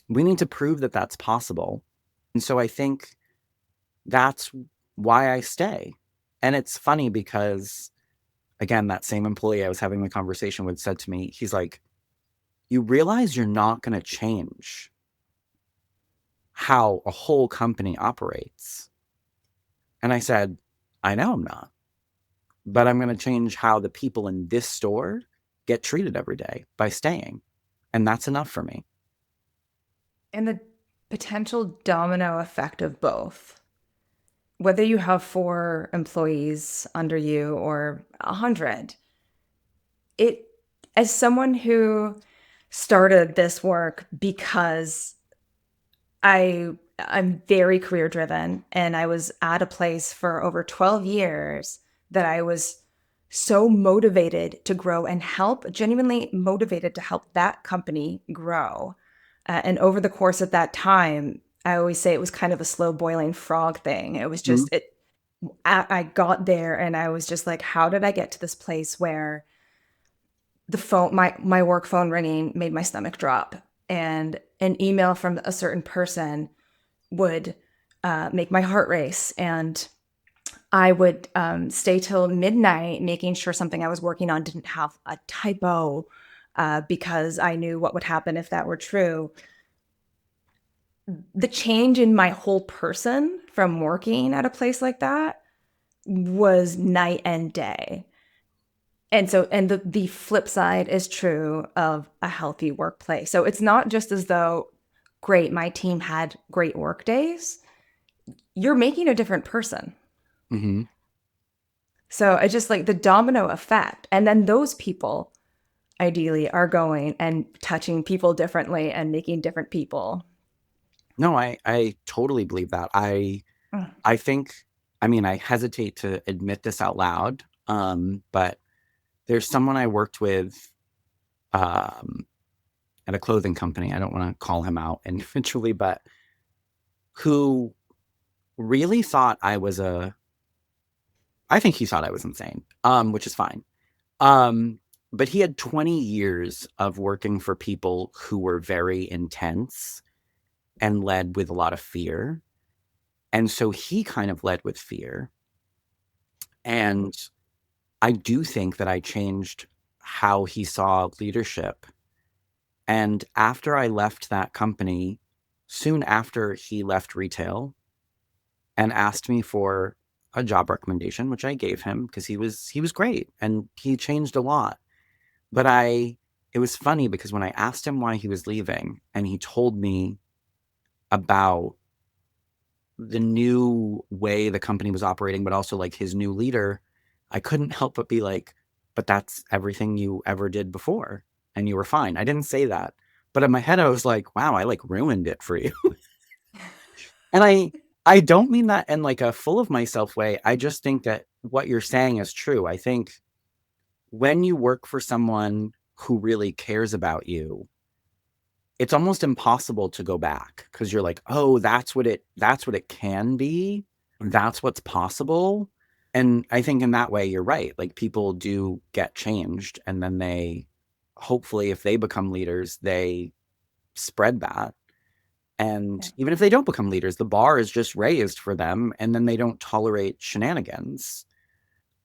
We need to prove that that's possible. And so I think that's why I stay. And it's funny because, again, that same employee I was having the conversation with said to me, he's like, you realize you're not going to change how a whole company operates. And I said, I know I'm not, but I'm going to change how the people in this store get treated every day by staying. And that's enough for me. And the potential domino effect of both, whether you have 4 employees under you or 100, it, as someone who started this work because I'm very career driven and I was at a place for over 12 years that I was so motivated to grow and help, genuinely motivated to help that company grow. And over the course of that time, I always say it was kind of a slow boiling frog thing. It was Mhm. just it I got there and I was just like, how did I get to this place where the phone, my work phone ringing made my stomach drop, and an email from a certain person would make my heart race, and I would stay till midnight making sure something I was working on didn't have a typo because I knew what would happen if that were true. The change in my whole person from working at a place like that was night and day. And so, and the flip side is true of a healthy workplace. So it's not just as though, great, my team had great work days. You're making a different person. Hmm. So it's just like the domino effect. And then those people ideally are going and touching people differently and making different people. No, I totally believe that. Mm. I think, I mean, I hesitate to admit this out loud, but there's someone I worked with um, at a clothing company. I don't want to call him out individually, but who really thought I think he thought I was insane, which is fine. Um, but he had 20 years of working for people who were very intense and led with a lot of fear. And so he kind of led with fear. And I do think that I changed how he saw leadership. And after I left that company, soon after he left retail and asked me for a job recommendation, which I gave him because he was great and he changed a lot. But it was funny because when I asked him why he was leaving and he told me about the new way the company was operating, but also like his new leader, I couldn't help but be like, but that's everything you ever did before. And you were fine. I didn't say that. But in my head, I was like, wow, I like ruined it for you. And I don't mean that in like a full of myself way. I just think that what you're saying is true. I think when you work for someone who really cares about you, it's almost impossible to go back because you're like, oh, that's what it can be. That's what's possible. And I think in that way, you're right. Like people do get changed. And then hopefully, if they become leaders, they spread that. And Yeah. even if they don't become leaders, the bar is just raised for them. And then they don't tolerate shenanigans.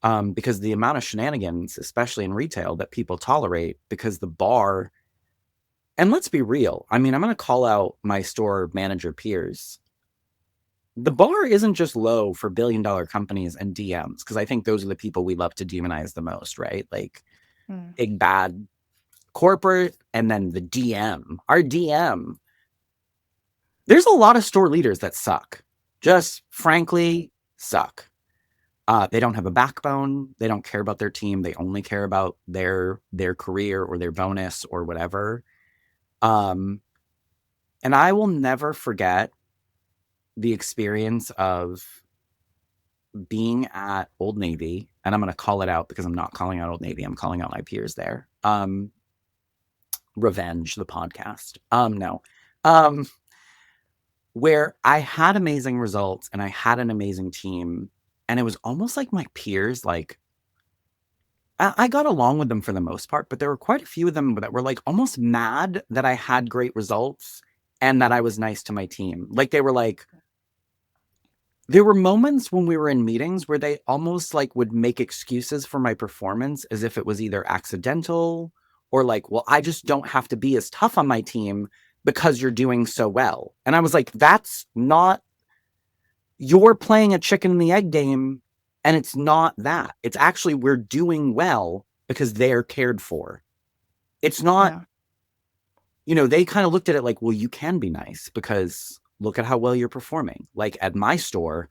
Because the amount of shenanigans, especially in retail, that people tolerate because the bar, and let's be real. I mean, I'm going to call out my store manager peers. The bar isn't just low for billion-dollar companies and DMs, because I think those are the people we love to demonize the most, right? Like Mm. big bad corporate and then the DM. Our DM. There's a lot of store leaders that suck. Just frankly, suck. They don't have a backbone. They don't care about their team. They only care about their career or their bonus or whatever. Um, and I will never forget the experience of being at Old Navy, and I'm going to call it out because I'm not calling out Old Navy. I'm calling out my peers there. Revenge, the podcast. No. Um, where I had amazing results and I had an amazing team. And it was almost like my peers, like, I got along with them for the most part, but there were quite a few of them that were like almost mad that I had great results and that I was nice to my team. Like they were like, there were moments when we were in meetings where they almost like would make excuses for my performance as if it was either accidental or like, well, I just don't have to be as tough on my team because you're doing so well. And I was like, that's not, you're playing a chicken and the egg game. And it's not that. It's actually, we're doing well because they're cared for. It's not, Yeah. they kind of looked at it like, well, you can be nice because look at how well you're performing. Like at my store,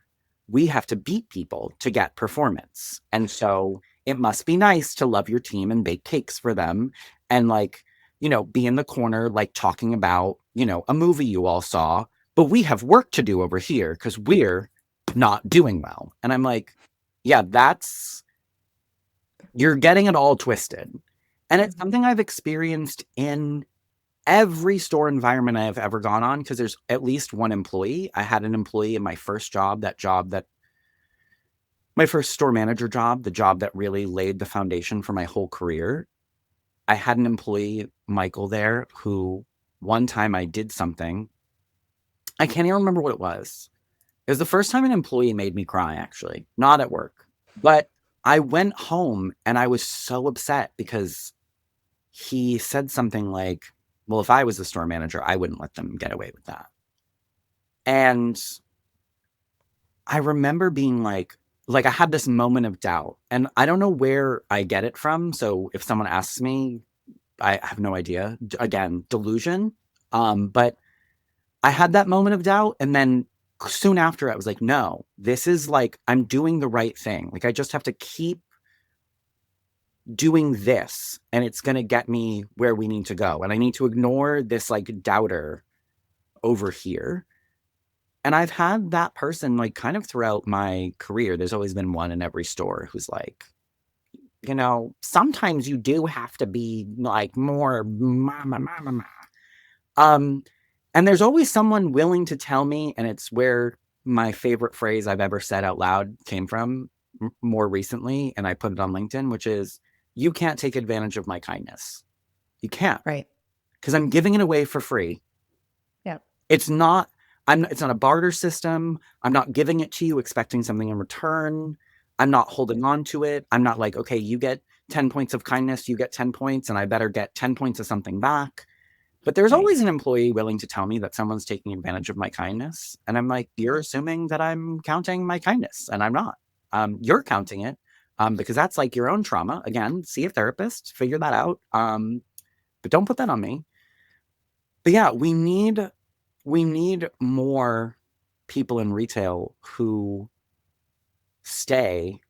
we have to beat people to get performance. And so it must be nice to love your team and bake cakes for them and like, be in the corner, like talking about, a movie you all saw, but we have work to do over here because we're not doing well. And I'm like, yeah, you're getting it all twisted. And it's something I've experienced in every store environment I have ever gone on because there's at least one employee. I had an employee in my first job, my first store manager job, the job that really laid the foundation for my whole career. I had an employee, Michael, there who one time I did something. I can't even remember what it was. It was the first time an employee made me cry, actually, not at work. But I went home and I was so upset because he said something like, well, if I was the store manager, I wouldn't let them get away with that. And I remember being like I had this moment of doubt, and I don't know where I get it from. So if someone asks me, I have no idea. Again, delusion. But I had that moment of doubt, and then soon after I was like, no, this is like, I'm doing the right thing. Like, I just have to keep doing this, and it's going to get me where we need to go. And I need to ignore this like doubter over here. And I've had that person like kind of throughout my career. There's always been one in every store who's like, sometimes you do have to be like more mama. Um, and there's always someone willing to tell me, and it's where my favorite phrase I've ever said out loud came from more recently, and I put it on LinkedIn, which is, you can't take advantage of my kindness. You can't. Right. Because I'm giving it away for free. Yeah. It's not a barter system. I'm not giving it to you expecting something in return. I'm not holding on to it. I'm not like, okay, you get 10 points of kindness, you get 10 points, and I better get 10 points of something back. But there's always an employee willing to tell me that someone's taking advantage of my kindness. And I'm like, you're assuming that I'm counting my kindness, and I'm not. You're counting it because that's like your own trauma. Again, see a therapist, figure that out. But don't put that on me. But yeah, we need more people in retail who stay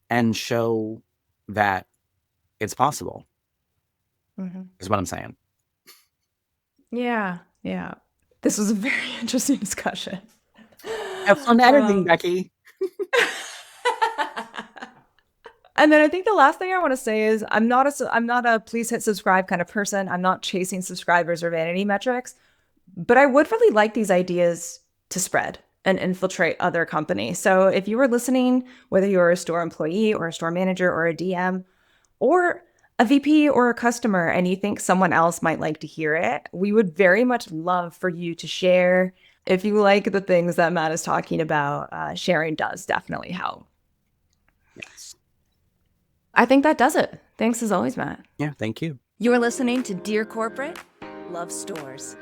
and show that it's possible, is what I'm saying. Yeah. Yeah. This was a very interesting discussion. Have fun editing, Becky. And then I think the last thing I want to say is I'm not a please hit subscribe kind of person. I'm not chasing subscribers or vanity metrics, but I would really like these ideas to spread and infiltrate other companies. So if you were listening, whether you're a store employee or a store manager or a DM or a VP or a customer, and you think someone else might like to hear it, we would very much love for you to share. If you like the things that Matt is talking about, sharing does definitely help. Yes. I think that does it. Thanks as always, Matt. Yeah, thank you. You're listening to Dear Corporate, Love Stores.